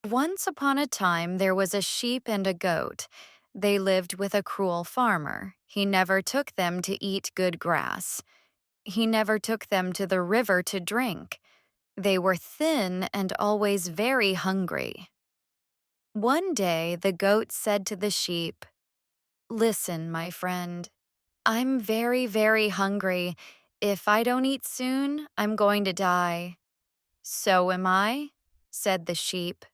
Once upon a time, there was a sheep and a goat. They lived with a cruel farmer. He never took them to eat good grass. He never took them to the river to drink. They were thin and always very hungry. One day, the goat said to the sheep, "Listen, my friend, I'm very, very hungry. If I don't eat soon, I'm going to die." "So am I," said the sheep.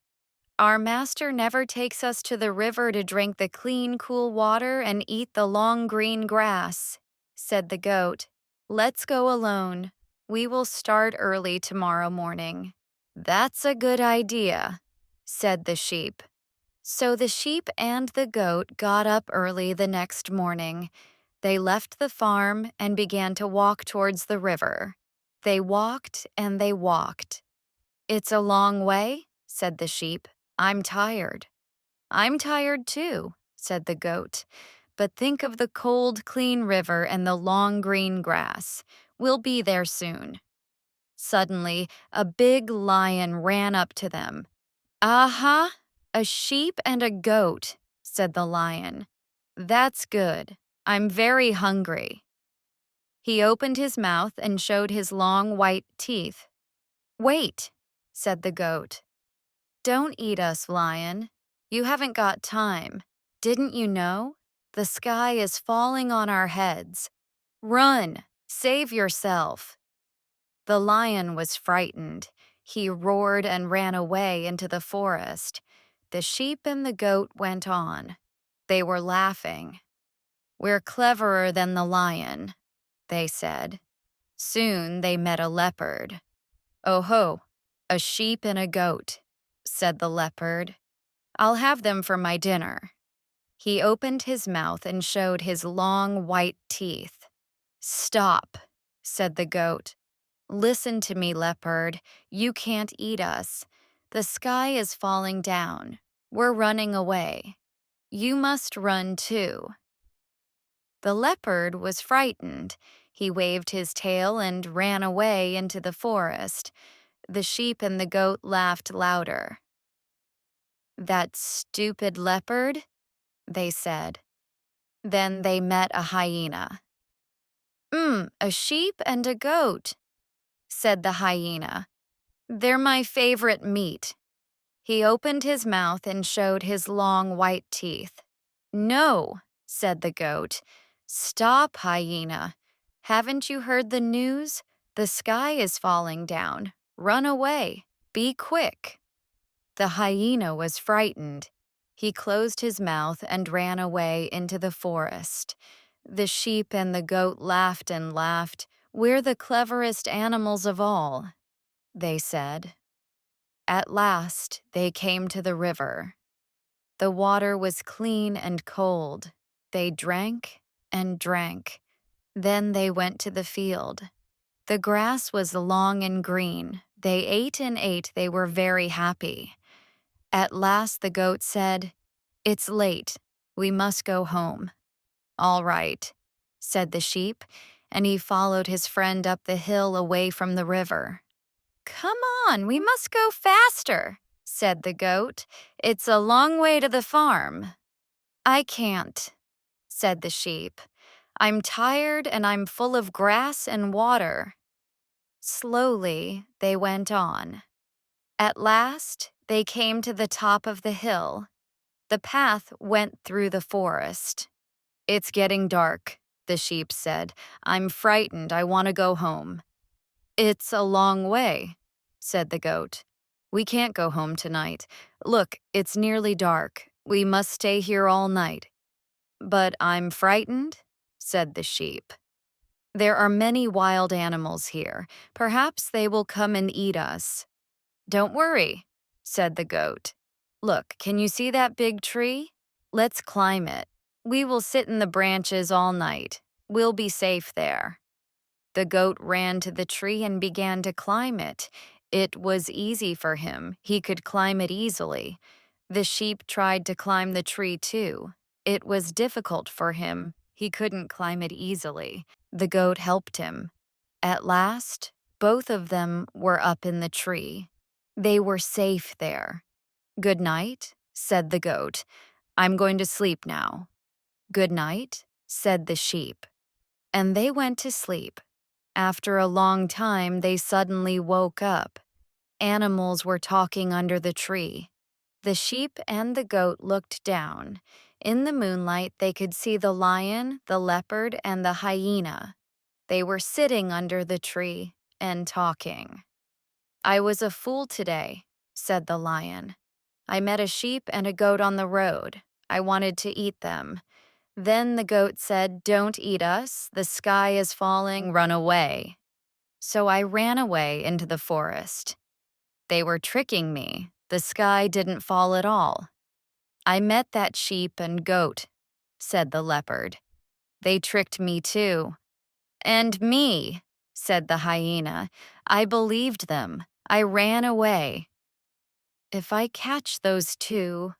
"Our master never takes us to the river to drink the clean, cool water and eat the long green grass," said the goat. "Let's go alone. We will start early tomorrow morning." "That's a good idea," said the sheep. So the sheep and the goat got up early the next morning. They left the farm and began to walk towards the river. They walked and they walked. "It's a long way," said the sheep. "I'm tired." "I'm tired too," said the goat. "But think of the cold, clean river and the long green grass. We'll be there soon." Suddenly, a big lion ran up to them. "Aha! A sheep and a goat," said the lion. "That's good. I'm very hungry." He opened his mouth and showed his long white teeth. "Wait," said the goat. "Don't eat us, lion. You haven't got time. Didn't you know? The sky is falling on our heads. Run! Save yourself!" The lion was frightened. He roared and ran away into the forest. The sheep and the goat went on. They were laughing. "We're cleverer than the lion," they said. Soon they met a leopard. "Oh ho, a sheep and a goat," said the leopard. "I'll have them for my dinner." He opened his mouth and showed his long white teeth. "Stop," said the goat. "Listen to me, leopard. You can't eat us. The sky is falling down. We're running away. You must run too." The leopard was frightened. He waved his tail and ran away into the forest. The sheep and the goat laughed louder. "That stupid leopard," they said. Then they met a hyena. A sheep and a goat," said the hyena. "They're my favorite meat." He opened his mouth and showed his long white teeth. "No," said the goat. "Stop, hyena. Haven't you heard the news? The sky is falling down. Run away. Be quick." The hyena was frightened. He closed his mouth and ran away into the forest. The sheep and the goat laughed and laughed. "We're the cleverest animals of all," they said. At last, they came to the river. The water was clean and cold. They drank and drank. Then they went to the field. The grass was long and green. They ate and ate. They were very happy. At last the goat said, "It's late. We must go home." "All right," said the sheep, and he followed his friend up the hill away from the river. "Come on, we must go faster," said the goat. "It's a long way to the farm." "I can't," said the sheep. "I'm tired and I'm full of grass and water." Slowly, they went on. At last, they came to the top of the hill. The path went through the forest. "It's getting dark," the sheep said. "I'm frightened. I want to go home." "It's a long way," said the goat. "We can't go home tonight. Look, it's nearly dark. We must stay here all night." "But I'm frightened," said the sheep. "There are many wild animals here. Perhaps they will come and eat us." "Don't worry," said the goat. "Look, can you see that big tree? Let's climb it. We will sit in the branches all night. We'll be safe there." The goat ran to the tree and began to climb it. It was easy for him. He could climb it easily. The sheep tried to climb the tree too. It was difficult for him. He couldn't climb it easily. The goat helped him. At last, both of them were up in the tree. They were safe there. Good night, said the goat. I'm going to sleep now. Good night, said the sheep. And they went to sleep. After a long time, they suddenly woke up. Animals were talking under the tree. The sheep and the goat looked down. In the moonlight, they could see the lion, the leopard, and the hyena. They were sitting under the tree and talking. I was a fool today, said the lion. I met a sheep and a goat on the road. I wanted to eat them. Then the goat said, Don't eat us. The sky is falling. Run away. So I ran away into the forest. They were tricking me. The sky didn't fall at all. I met that sheep and goat, said the leopard. They tricked me too. And me, said the hyena. I believed them. I ran away. If I catch those two,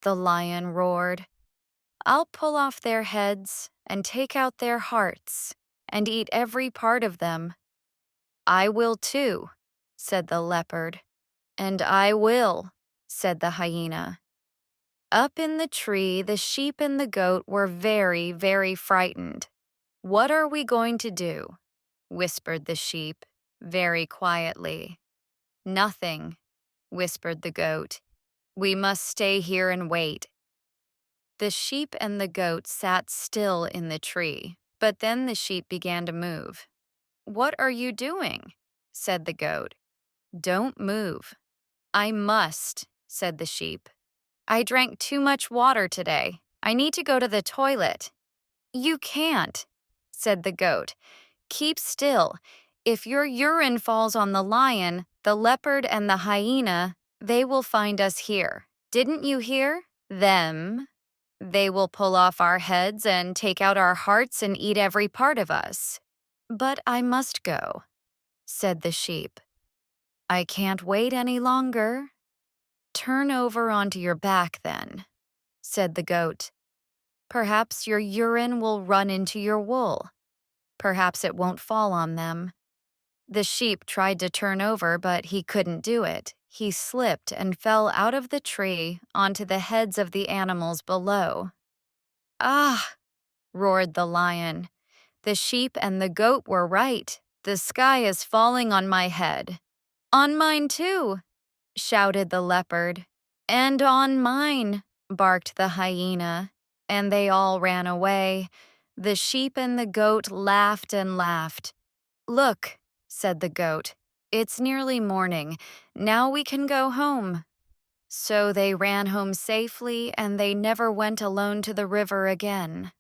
the lion roared, I'll pull off their heads and take out their hearts and eat every part of them. I will too, said the leopard. And I will, said the hyena. Up in the tree, the sheep and the goat were very, very frightened. What are we going to do? Whispered the sheep, very quietly. Nothing, whispered the goat. We must stay here and wait. The sheep and the goat sat still in the tree, but then the sheep began to move. What are you doing? Said the goat. Don't move. I must, said the sheep. I drank too much water today. I need to go to the toilet. You can't, said the goat. Keep still. If your urine falls on the lion, the leopard, and the hyena, they will find us here. Didn't you hear? Them. They will pull off our heads and take out our hearts and eat every part of us. But I must go, said the sheep. I can't wait any longer. Turn over onto your back then, said the goat. Perhaps your urine will run into your wool. Perhaps it won't fall on them. The sheep tried to turn over, but he couldn't do it. He slipped and fell out of the tree onto the heads of the animals below. Ah! Roared the lion. The sheep and the goat were right. The sky is falling on my head. On mine too, shouted the leopard. And on mine, barked the hyena. And they all ran away. The sheep and the goat laughed and laughed. Look, said the goat. It's nearly morning. Now we can go home. So they ran home safely, and they never went alone to the river again.